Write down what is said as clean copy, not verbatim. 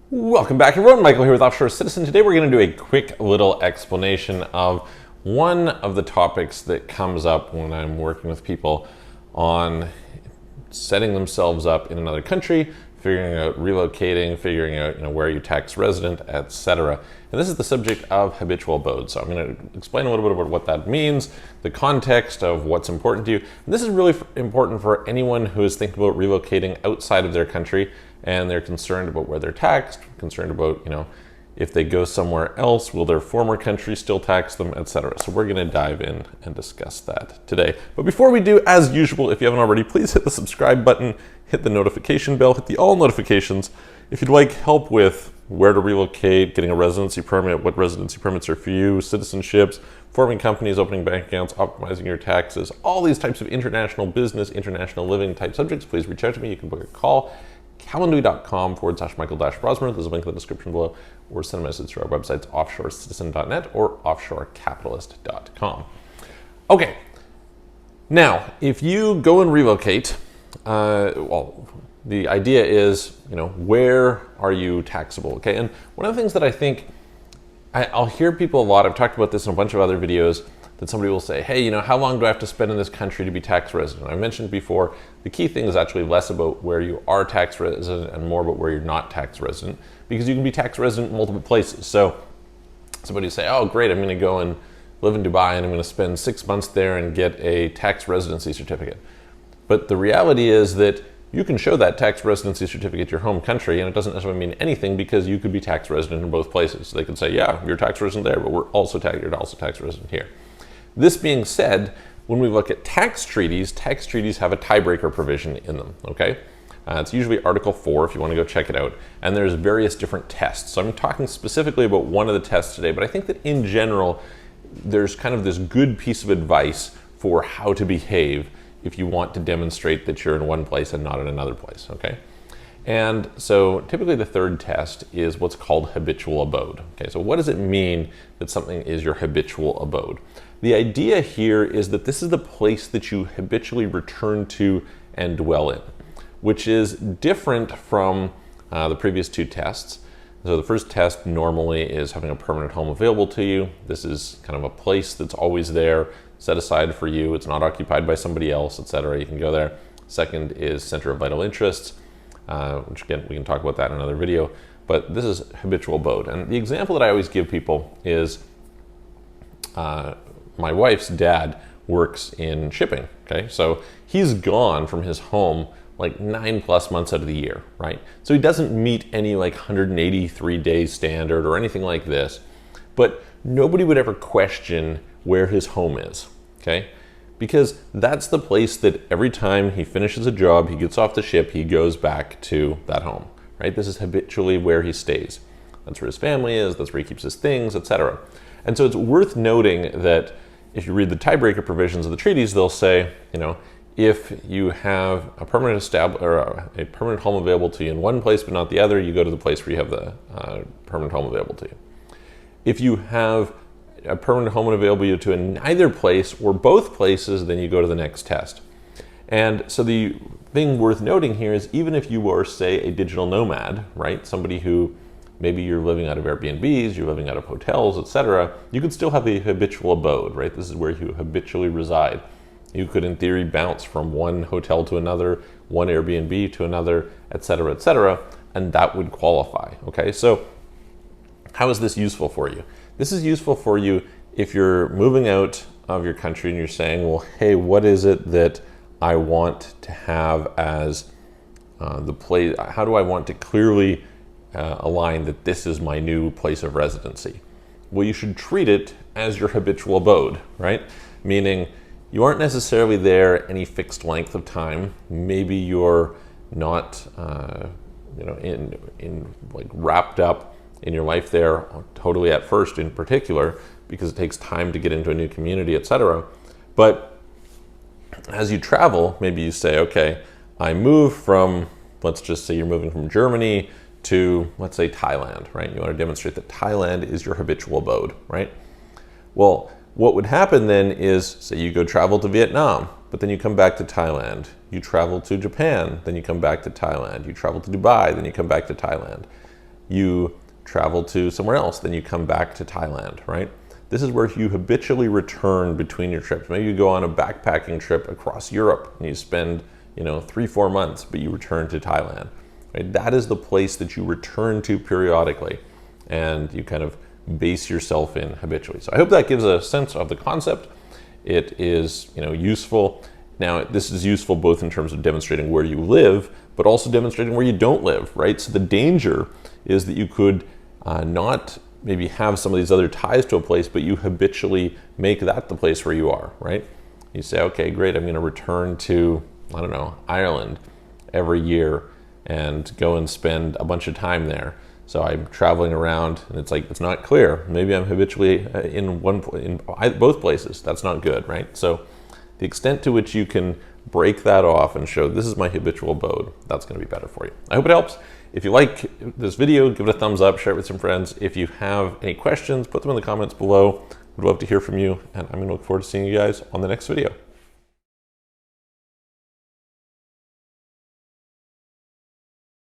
Welcome back everyone, Michael here with Offshore Citizen. Today we're going to do a quick little explanation of one of the topics that comes up when I'm working with people on setting themselves up in another country, figuring out relocating, figuring out where you tax resident, etc. And this is the subject of habitual abode. So I'm going to explain a little bit about what that means, the context of what's important to you. And this is really important for anyone who is thinking about relocating outside of their country and they're concerned about where they're taxed, concerned about, if they go somewhere else, will their former country still tax them, etc. So we're going to dive in and discuss that today. But before we do, as usual, if you haven't already, please hit the subscribe button, hit the notification bell, hit the all notifications. If you'd like help with where to relocate, getting a residency permit, what residency permits are for you, citizenships, forming companies, opening bank accounts, optimizing your taxes, all these types of international business, international living type subjects, please reach out to me. You can book a call. calendly.com/Michael-Brosmer. There's a link in the description below, or send a message to our websites, offshorecitizen.net or offshorecapitalist.com. Okay, now if you go and relocate, the idea is, where are you taxable? Okay, and one of the things that I think I'll hear people a lot, I've talked about this in a bunch of other videos, that somebody will say, hey, how long do I have to spend in this country to be tax resident? I mentioned before, the key thing is actually less about where you are tax resident and more about where you're not tax resident, because you can be tax resident in multiple places. So somebody will say, oh great, I'm going to go and live in Dubai and I'm going to spend 6 months there and get a tax residency certificate. But the reality is that you can show that tax residency certificate to your home country and it doesn't necessarily mean anything because you could be tax resident in both places. So they could say, yeah, you're tax resident there, but you're also tax resident here. This being said, when we look at tax treaties have a tiebreaker provision in them, okay? It's usually Article 4 if you want to go check it out. And there's various different tests. So I'm talking specifically about one of the tests today, but I think that in general, there's kind of this good piece of advice for how to behave if you want to demonstrate that you're in one place and not in another place, okay? And so typically the third test is what's called habitual abode. Okay, so what does it mean that something is your habitual abode? The idea here is that this is the place that you habitually return to and dwell in, which is different from the previous two tests. So the first test normally is having a permanent home available to you. This is kind of a place that's always there, set aside for you. It's not occupied by somebody else, etc. You can go there. Second is center of vital interests, which again, we can talk about that in another video, but this is habitual abode. And the example that I always give people is my wife's dad works in shipping, okay? So he's gone from his home like 9+ months out of the year, right? So he doesn't meet any like 183 days standard or anything like this, but nobody would ever question where his home is, okay? Because that's the place that every time he finishes a job, he gets off the ship, he goes back to that home, right? This is habitually where he stays. That's where his family is, that's where he keeps his things, etc. And so it's worth noting that if you read the tiebreaker provisions of the treaties, they'll say, if you have a permanent a permanent home available to you in one place but not the other, you go to the place where you have the permanent home available to you. If you have a permanent home available to you in neither place or both places, then you go to the next test. And so the thing worth noting here is even if you were, say, a digital nomad, right? Somebody who maybe you're living out of Airbnbs, you're living out of hotels, etc., you could still have a habitual abode, right? This is where you habitually reside. You could, in theory, bounce from one hotel to another, one Airbnb to another, etc., and that would qualify, okay? So how is this useful for you? This is useful for you if you're moving out of your country and you're saying, well, hey, what is it that I want to have as the place? How do I want to clearly align that this is my new place of residency? Well, you should treat it as your habitual abode, right? Meaning you aren't necessarily there any fixed length of time. Maybe you're not, wrapped up in your life there totally at first in particular, because it takes time to get into a new community, etc. But as you travel, maybe you say, okay, I move from, let's just say you're moving from Germany to, let's say, Thailand, right? You want to demonstrate that Thailand is your habitual abode, right? Well, what would happen then is, say you go travel to Vietnam, but then you come back to Thailand. You travel to Japan, then you come back to Thailand. You travel to Dubai, then you come back to Thailand. you travel to somewhere else, then you come back to Thailand, right? This is where you habitually return between your trips. Maybe you go on a backpacking trip across Europe and you spend, 3-4 months, but you return to Thailand, right? That is the place that you return to periodically, and you kind of base yourself in habitually. So I hope that gives a sense of the concept. It is, useful. Now, this is useful both in terms of demonstrating where you live, but also demonstrating where you don't live, right? So the danger is that you could not maybe have some of these other ties to a place, but you habitually make that the place where you are, right? You say, okay, great, I'm going to return to, I don't know, Ireland every year and go and spend a bunch of time there. So I'm traveling around and it's not clear. Maybe I'm habitually in both places. That's not good, right? So the extent to which you can break that off and show this is my habitual abode, that's going to be better for you. I hope it helps. If you like this video, give it a thumbs up, share it with some friends. If you have any questions, put them in the comments below. We'd love to hear from you, and I'm going to look forward to seeing you guys on the next video.